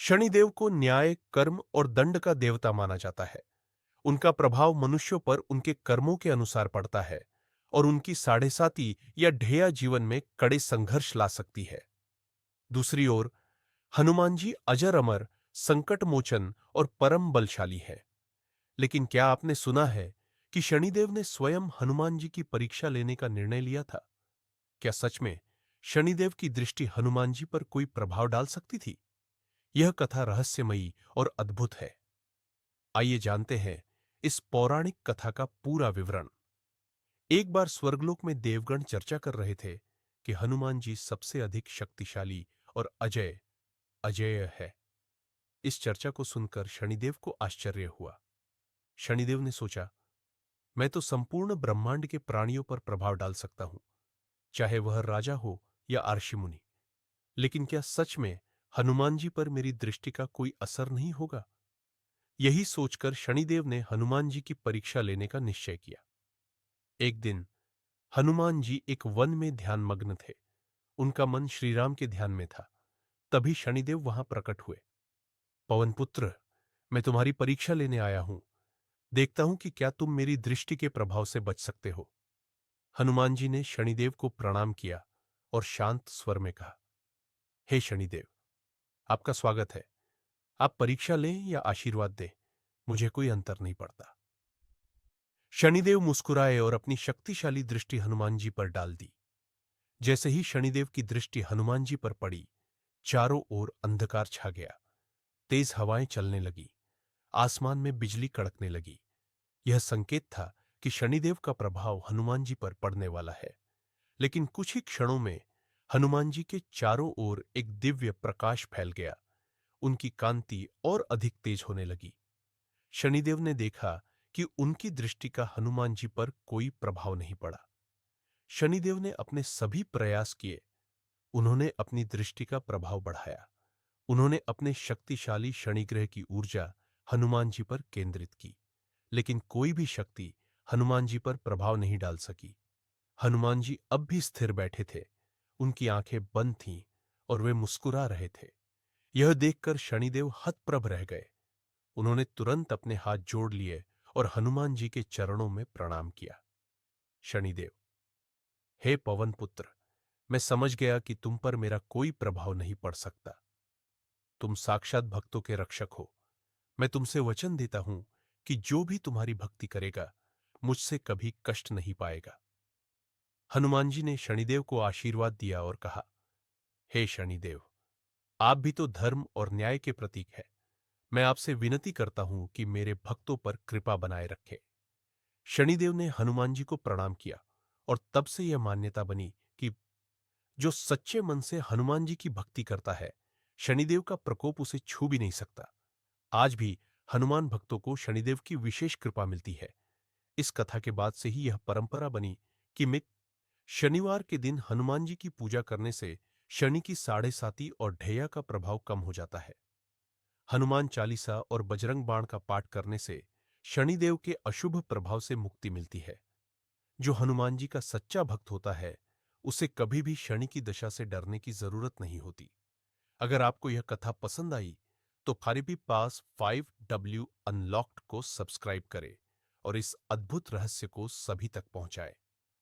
शनिदेव को न्याय, कर्म और दंड का देवता माना जाता है। उनका प्रभाव मनुष्यों पर उनके कर्मों के अनुसार पड़ता है और उनकी साढ़ेसाती या ढेया जीवन में कड़े संघर्ष ला सकती है। दूसरी ओर हनुमान जी अजर अमर, संकट मोचन और परम बलशाली है। लेकिन क्या आपने सुना है कि शनिदेव ने स्वयं हनुमान जी की परीक्षा लेने का निर्णय लिया था? क्या सच में शनिदेव की दृष्टि हनुमान जी पर कोई प्रभाव डाल सकती थी? यह कथा रहस्यमयी और अद्भुत है। आइए जानते हैं इस पौराणिक कथा का पूरा विवरण। एक बार स्वर्गलोक में देवगण चर्चा कर रहे थे कि हनुमान जी सबसे अधिक शक्तिशाली और अजेय है। इस चर्चा को सुनकर शनिदेव को आश्चर्य हुआ। शनिदेव ने सोचा, मैं तो संपूर्ण ब्रह्मांड के प्राणियों पर प्रभाव डाल सकता हूं, चाहे वह राजा हो या आर्षि मुनि। लेकिन क्या सच में हनुमान जी पर मेरी दृष्टि का कोई असर नहीं होगा? यही सोचकर शनिदेव ने हनुमान जी की परीक्षा लेने का निश्चय किया। एक दिन हनुमान जी एक वन में ध्यानमग्न थे। उनका मन श्रीराम के ध्यान में था। तभी शनिदेव वहां प्रकट हुए। पवनपुत्र, मैं तुम्हारी परीक्षा लेने आया हूं। देखता हूं कि क्या तुम मेरी दृष्टि के प्रभाव से बच सकते हो। हनुमान जी ने शनिदेव को प्रणाम किया और शांत स्वर में कहा, हे शनिदेव, आपका स्वागत है। आप परीक्षा लें या आशीर्वाद दें, मुझे कोई अंतर नहीं पड़ता। शनिदेव मुस्कुराए और अपनी शक्तिशाली दृष्टि हनुमान जी पर डाल दी। जैसे ही शनिदेव की दृष्टि हनुमान जी पर पड़ी, चारों ओर अंधकार छा गया। तेज हवाएं चलने लगी। आसमान में बिजली कड़कने लगी। यह संकेत था कि शनिदेव का प्रभाव हनुमान जी पर पड़ने वाला है। लेकिन कुछ ही क्षणों में हनुमान जी के चारों ओर एक दिव्य प्रकाश फैल गया। उनकी कांति और अधिक तेज होने लगी। शनिदेव ने देखा कि उनकी दृष्टि का हनुमान जी पर कोई प्रभाव नहीं पड़ा। शनिदेव ने अपने सभी प्रयास किए। उन्होंने अपनी दृष्टि का प्रभाव बढ़ाया। उन्होंने अपने शक्तिशाली शनिग्रह की ऊर्जा हनुमान जी पर केंद्रित की, लेकिन कोई भी शक्ति हनुमान जी पर प्रभाव नहीं डाल सकी। हनुमान जी अब भी स्थिर बैठे थे। उनकी आंखें बंद थीं और वे मुस्कुरा रहे थे। यह देखकर शनिदेव हतप्रभ रह गए। उन्होंने तुरंत अपने हाथ जोड़ लिए और हनुमान जी के चरणों में प्रणाम किया। शनिदेव, हे पवन पुत्र, मैं समझ गया कि तुम पर मेरा कोई प्रभाव नहीं पड़ सकता। तुम साक्षात भक्तों के रक्षक हो। मैं तुमसे वचन देता हूं कि जो भी तुम्हारी भक्ति करेगा, मुझसे कभी कष्ट नहीं पाएगा। हनुमान जी ने शनिदेव को आशीर्वाद दिया और कहा, हे शनिदेव, आप भी तो धर्म और न्याय के प्रतीक हैं। मैं आपसे विनती करता हूं कि मेरे भक्तों पर कृपा बनाए रखें। शनिदेव ने हनुमान जी को प्रणाम किया और तब से यह मान्यता बनी कि जो सच्चे मन से हनुमान जी की भक्ति करता है, शनिदेव का प्रकोप उसे छू भी नहीं सकता। आज भी हनुमान भक्तों को शनिदेव की विशेष कृपा मिलती है। इस कथा के बाद से ही यह परंपरा बनी कि शनिवार के दिन हनुमान जी की पूजा करने से शनि की साढ़ेसाती और ढैया का प्रभाव कम हो जाता है। हनुमान चालीसा और बजरंग बाण का पाठ करने से शनिदेव के अशुभ प्रभाव से मुक्ति मिलती है। जो हनुमान जी का सच्चा भक्त होता है, उसे कभी भी शनि की दशा से डरने की जरूरत नहीं होती। अगर आपको यह कथा पसंद आई तो फारिबी पास 5W अनलॉक्ड को सब्सक्राइब करें और इस अद्भुत रहस्य को सभी तक पहुंचाएं।